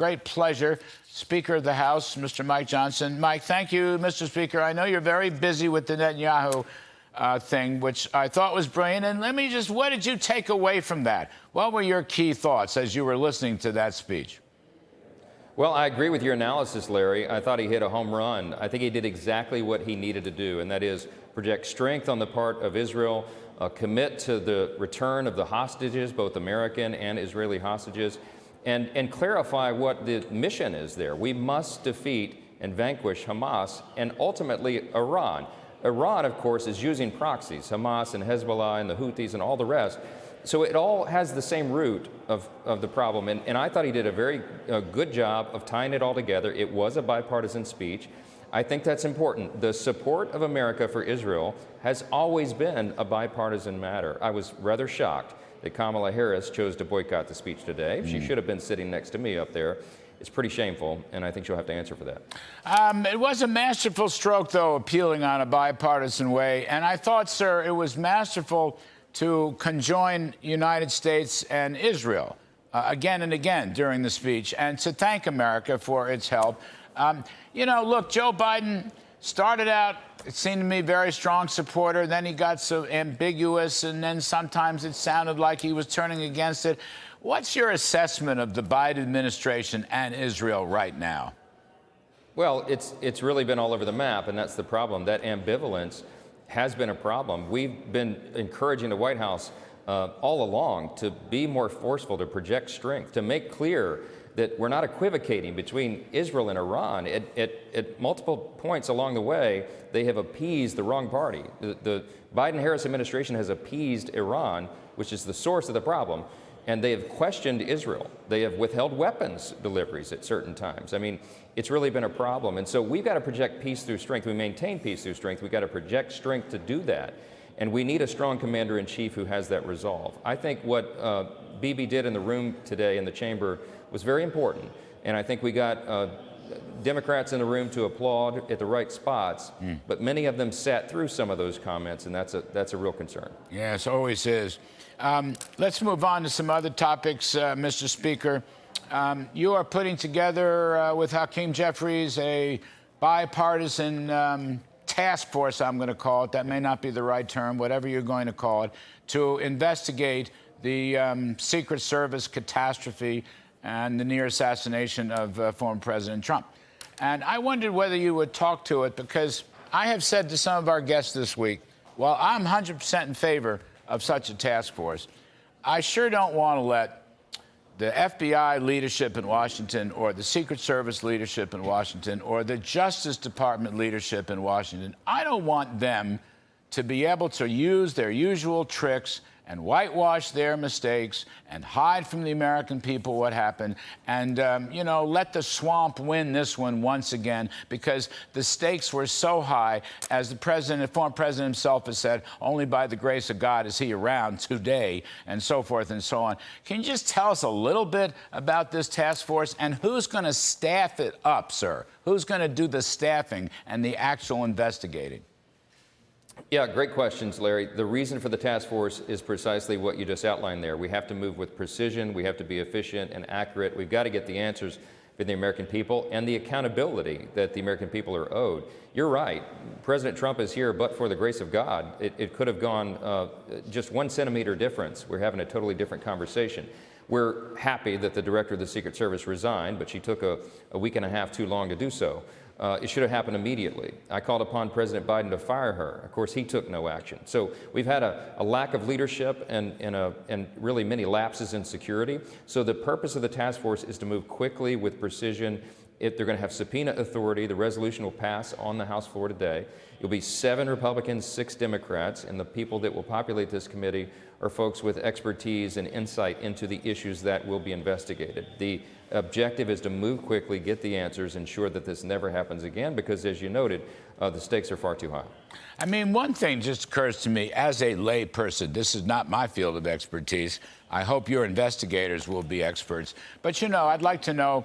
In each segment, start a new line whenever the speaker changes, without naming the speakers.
Great pleasure. Speaker of the House, Mr. Mike Johnson. Mike, thank you, Mr. Speaker. I know you're very busy with the Netanyahu thing, which I thought was brilliant. And let me just, what did you take away from that? What were your key thoughts as you were listening to that speech?
Well, I agree with your analysis, Larry. I thought he hit a home run. I think he did exactly what he needed to do, and that is project strength on the part of Israel, commit to the return of the hostages, both American and Israeli hostages, and clarify what the mission is there. We must defeat and vanquish Hamas and ultimately Iran. Iran, of course, is using proxies, Hamas and Hezbollah and the Houthis and all the rest. So it all has the same root of the problem. And I thought he did a very good job of tying it all together. It was a bipartisan speech. I think that's important. The support of America for Israel has always been a bipartisan matter. I was rather shocked that Kamala Harris chose to boycott the speech today. She should have been sitting next to me up there. It's pretty shameful, and I think she'll have to answer for that.
It was a masterful stroke, though, appealing on a bipartisan way. And I thought, sir, it was masterful to conjoin United States and Israel again and again during the speech, and to thank America for its help. You know, look, Joe Biden started out, it seemed to me, very strong supporter. Then he got so ambiguous, and then sometimes it sounded like he was turning against it. What's your assessment of the Biden administration and Israel right now?
Well, it's really been all over the map, and that's the problem. That ambivalence has been a problem. We've been encouraging the White House all along to be more forceful, to project strength, to make clear that we're not equivocating between Israel and Iran. At multiple points along the way, they have appeased the wrong party. The Biden-Harris administration has appeased Iran, which is the source of the problem, and they have questioned Israel. They have withheld weapons deliveries at certain times. I mean, it's really been a problem. And so we've got to project peace through strength. We maintain peace through strength. We've got to project strength to do that. And we need a strong commander-in-chief who has that resolve. I think what Bibi did in the room today in the chamber was very important. And I think we got Democrats in the room to applaud at the right spots, but many of them sat through some of those comments, and that's a real concern.
Yes, always is. Let's move on to some other topics, Mr. Speaker. You are putting together with Hakeem Jeffries a bipartisan task force, I'm going to call it. That may not be the right term, whatever you're going to call it, to investigate the Secret Service catastrophe and the near assassination of former President Trump. And I wondered whether you would talk to it, because I have said to some of our guests this week, well, I'm 100% in favor of such a task force. I sure don't want to let the FBI leadership in Washington, or the Secret Service leadership in Washington, or the Justice Department leadership in Washington, I don't want them to be able to use their usual tricks and whitewash their mistakes and hide from the American people what happened, and, you know, let the swamp win this one once again, because the stakes were so high. As the president, the former president himself has said, only by the grace of God is he around today, and so forth and so on. Can you just tell us a little bit about this task force, and who's going to staff it up, sir? Who's going to do the staffing and the actual investigating?
Yeah, great questions, Larry. The reason for the task force is precisely what you just outlined there. We have to move with precision. We have to be efficient and accurate. We've got to get the answers for the American people and the accountability that the American people are owed. You're right. President Trump is here, but for the grace of God. It could have gone just 1 centimeter difference. We're having a totally different conversation. We're happy that the director of the Secret Service resigned, but she took a week and a half too long to do so. It should have happened immediately. I called upon President Biden to fire her. Of course, he took no action. So we've had a lack of leadership and really many lapses in security. So the purpose of the task force is to move quickly with precision. They're going to have subpoena authority. The resolution will pass on the House floor today. It'll be 7 Republicans, 6 Democrats, and the people that will populate this committee are folks with expertise and insight into the issues that will be investigated. The objective is to move quickly, get the answers, ensure that this never happens again, because, as you noted, the stakes are far too high.
I mean, one thing just occurs to me as a lay person. This is not my field of expertise. I hope your investigators will be experts. But, you know, I'd like to know,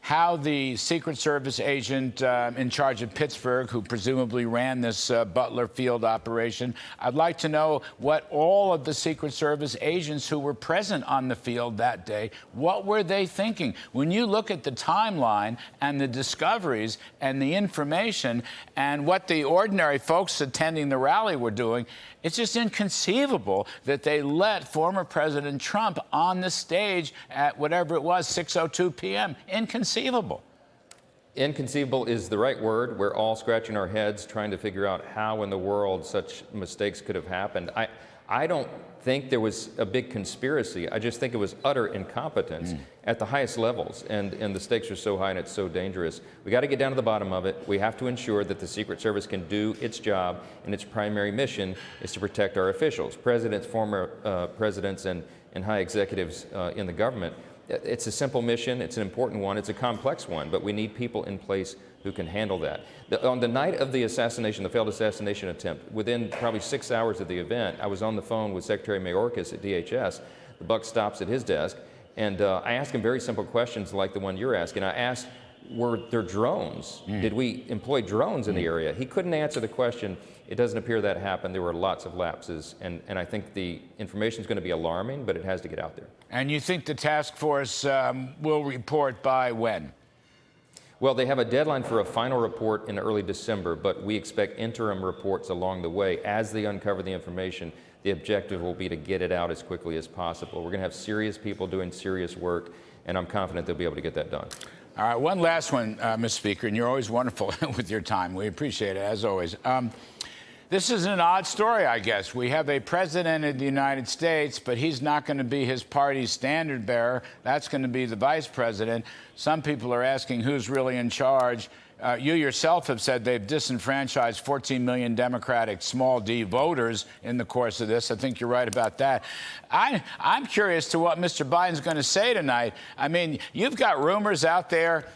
how the Secret Service agent in charge of Pittsburgh, who presumably ran this Butler Field operation, I'd like to know what all of the Secret Service agents who were present on the field that day, what were they thinking? When you look at the timeline and the discoveries and the information and what the ordinary folks attending the rally were doing, it's just inconceivable that they let former President Trump on the stage at whatever it was, 6:02 p.m. Inconceivable.
Inconceivable is the right word. We're all scratching our heads trying to figure out how in the world such mistakes could have happened. I don't think there was a big conspiracy. I just think it was utter incompetence at the highest levels, and the stakes are so high and it's so dangerous. We got to get down to the bottom of it. We have to ensure that the Secret Service can do its job, and its primary mission is to protect our officials, presidents, former presidents, and high executives in the government. It's a simple mission. It's an important one. It's a complex one, but we need people in place who can handle that. On the night of the assassination, the failed assassination attempt, within probably 6 hours of the event, I was on the phone with Secretary Mayorkas at DHS. The buck stops at his desk, and I asked him very simple questions like the one you're asking. I asked, were there drones? Did we employ drones in the area? He couldn't answer the question. It doesn't appear that happened. There were lots of lapses, and I think the information is going to be alarming, but it has to get out there.
And you think the task force will report by when?
Well, they have a deadline for a final report in early December, but we expect interim reports along the way. As they uncover the information, the objective will be to get it out as quickly as possible. We're going to have serious people doing serious work, and I'm confident they'll be able to get that done.
All right, one last one, Mr. Speaker, and you're always wonderful with your time. We appreciate it, as always. This is an odd story, I guess. We have a president of the United States, but he's not going to be his party's standard bearer. That's going to be the vice president. Some people are asking who's really in charge. You yourself have said they've disenfranchised 14 million Democratic small d voters in the course of this. I think you're right about that. I'm curious to what Mr. Biden's going to say tonight. I mean, you've got rumors out there.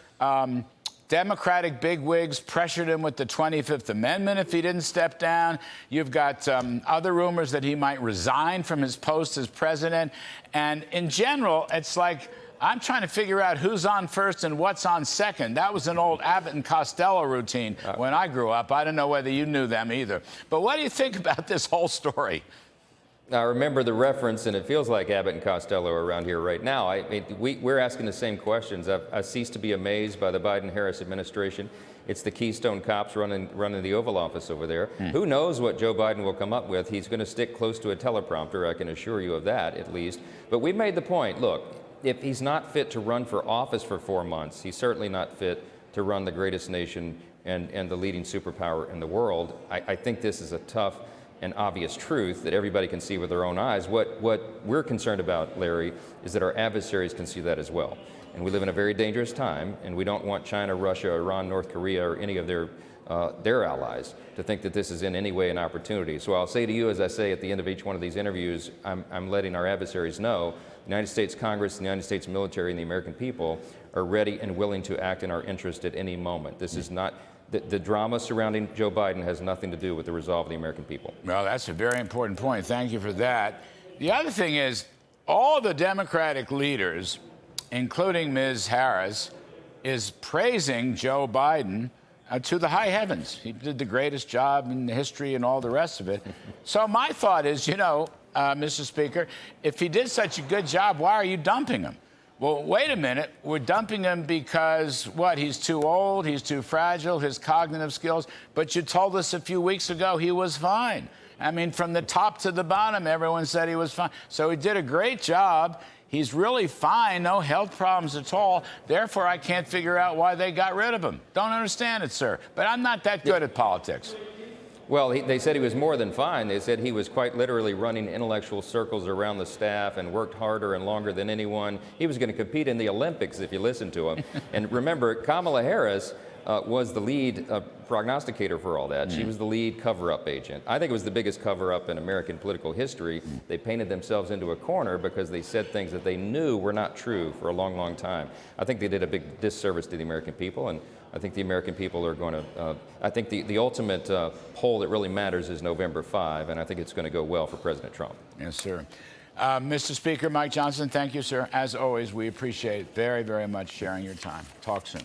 Democratic bigwigs pressured him with the 25th Amendment if he didn't step down. You've got other rumors that he might resign from his post as president. And in general, it's like, I'm trying to figure out who's on first and what's on second. That was an old Abbott and Costello routine when I grew up. I don't know whether you knew them either. But what do you think about this whole story?
I remember the reference, and it feels like Abbott and Costello are around here right now. I mean, we're asking the same questions. I've ceased to be amazed by the Biden-Harris administration. It's the Keystone Cops running the Oval Office over there. Who knows what Joe Biden will come up with? He's going to stick close to a teleprompter, I can assure you of that, at least. But we've made the point, look, if he's not fit to run for office for 4 months, he's certainly not fit to run the greatest nation and the leading superpower in the world. I think this is a tough and obvious truth that everybody can see with their own eyes. What we're concerned about, Larry, is that our adversaries can see that as well. And we live in a very dangerous time, and we don't want China, Russia, Iran, North Korea, or any of their allies to think that this is in any way an opportunity. So I'll say to you, as I say at the end of each one of these interviews, I'm letting our adversaries know the United States Congress, the United States military, and the American people are ready and willing to act in our interest at any moment. This is not the drama surrounding Joe Biden has nothing to do with the resolve of the American people.
Well, that's a very important point. Thank you for that. The other thing is, all the Democratic leaders, including Ms. Harris, is praising Joe Biden to the high heavens. He did the greatest job in history and all the rest of it. So my thought is, Mr. Speaker, if he did such a good job, why are you dumping him? Well, wait a minute. We're dumping him because, what, he's too old, he's too fragile, his cognitive skills. But you told us a few weeks ago he was fine. I mean, from the top to the bottom, everyone said he was fine. So he did a great job. He's really fine, no health problems at all. Therefore, I can't figure out why they got rid of him. Don't understand it, sir. But I'm not that good at politics.
Well, they said he was more than fine. They said he was quite literally running intellectual circles around the staff and worked harder and longer than anyone. He was going to compete in the Olympics if you listen to him. And remember, Kamala Harris was the lead prognosticator for all that. She was the lead cover-up agent. I think it was the biggest cover-up in American political history. They painted themselves into a corner because they said things that they knew were not true for a long, long time. I think they did a big disservice to the American people, and I think the American people are going to, I think the ultimate poll that really matters is November 5, and I think it's going to go well for President Trump.
Yes, sir. Mr. Speaker, Mike Johnson, thank you, sir. As always, we appreciate very, very much sharing your time. Talk soon.